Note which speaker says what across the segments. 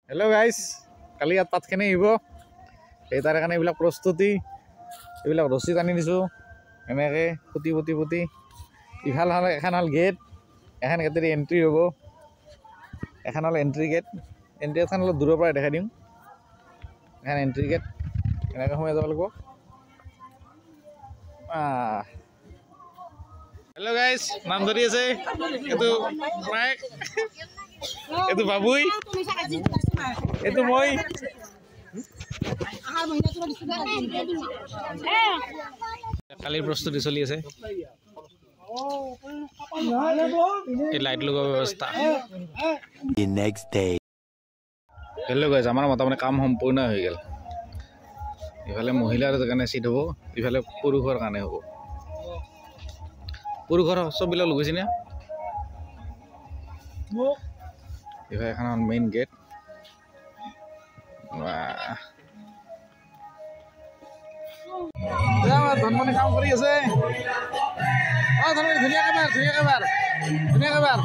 Speaker 1: hello guys কালি ইয়াত পাতখিনি আহিব এই তাৰ কাৰণে এইবিলাক প্ৰস্তুতি এইবিলাক ৰছী টানি দিছোঁ এনেকৈ পুতি পুতি পুতি ইফাল হ'ল এখন হ'ল গেট এখন গেটেৰ এণ্ট্ৰি হ'ব এখন হ'ল এণ্ট্ৰি গেট অলপ দূৰৰ পৰা দেখাই দিম এখন এণ্ট্ৰি গেট এনেকৈ সোমাই যাব লাগিব হেল্ল' গাইছ নাম ধৰি আছে এইটো মাইক এইটো বাবুই এইটো মই কালিৰ প্ৰস্তুতি চলি আছে এই লাইট লগোৱাৰ ব্যৱস্থা হেল্ল' গাইছ আমাৰ মোটামুটি কাম সম্পূৰ্ণ হৈ গ'ল ইফালে মহিলাৰ কাৰণে চিট হ'ব ইফালে পুৰুষৰ কাৰণে হ'ব পুৰুষৰ চববিলাক লগাইছে নে ইফালে এখন মেইন গেট ধনমণি কাম কৰি আছে ধনমণি ধুনীয়াকে বাৰ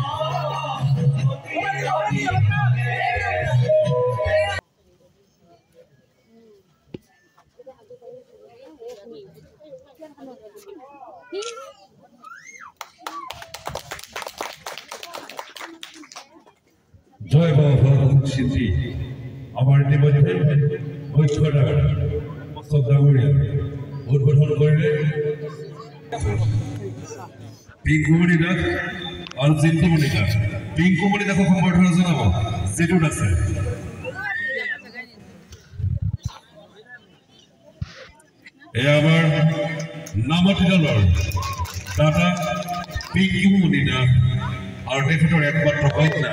Speaker 2: জয় বাবা সিদ্ধি আমার ইতিমধ্যে ঐক্যটা ডাঙরিয়া উদ্বোধন করলে পিংকুমণি দাস আর জিন্তুমণি দাস পিংকুমণি দাসক সম্বর্ধনা জানাব যেটুত আছে এয়া আমার নামাতি দলৰ দাদা পিংকুমণি দাস আৰু তেখেতৰ একমাত্ৰ কন্যা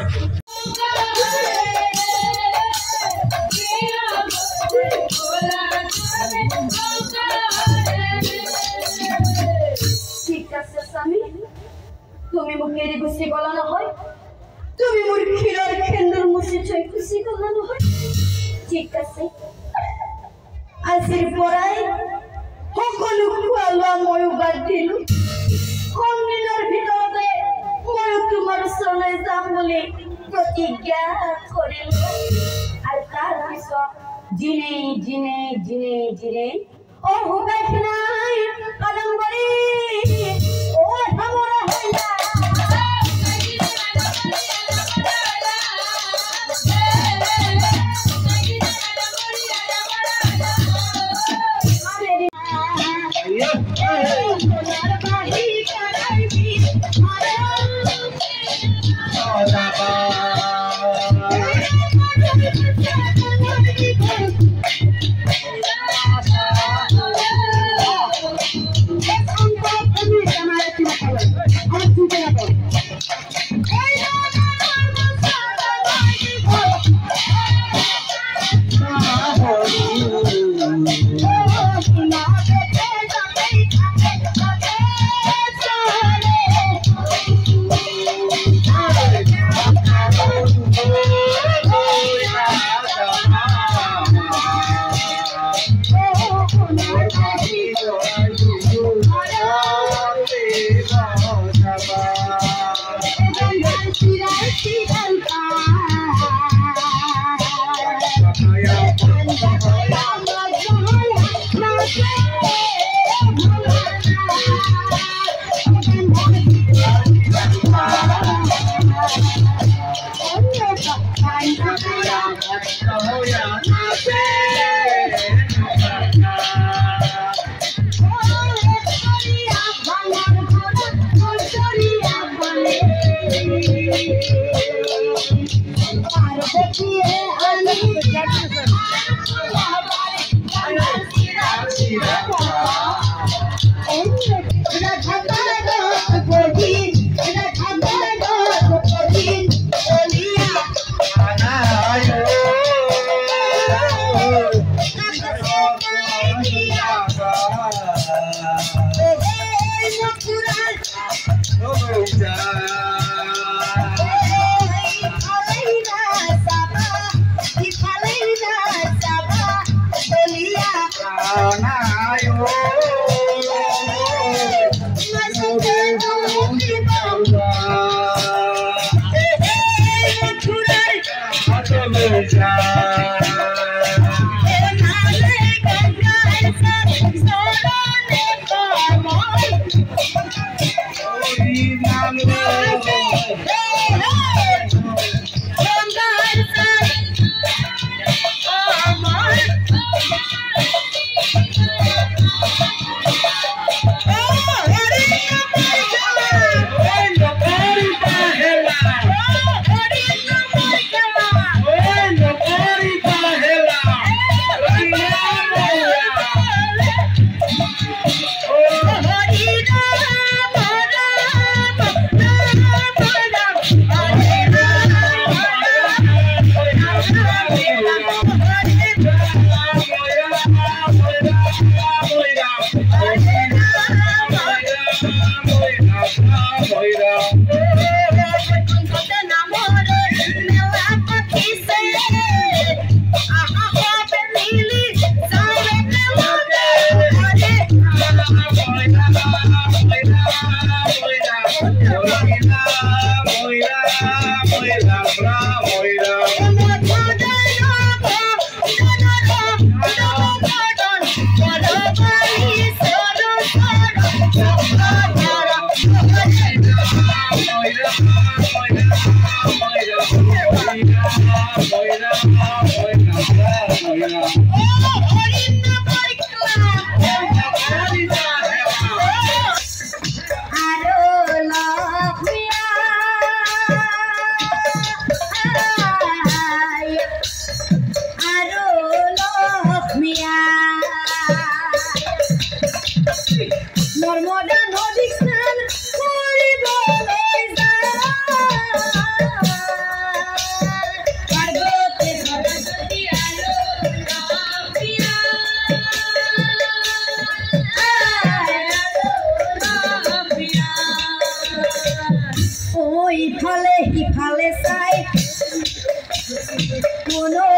Speaker 3: তুমি মুখের গুছি গলা নহয় তুমি মোর ক্ষীরের খেন্দুর মুছি ছয় খুশি গলা নহয় ঠিক আছে আজির পরাই সকলো খোৱা মই বাদ দিলো কম দিনৰ ভিতৰতে মই তোমাৰ ওচৰলৈ যাম বুলি প্ৰতিজ্ঞা কৰিলো আৰু তাৰ পিছত জিনে জিনে জিনে জিনে ও হুকাই নাই কদম কৰি ও हमरा হইলা If I ইফালে সিফালে চাই কোনো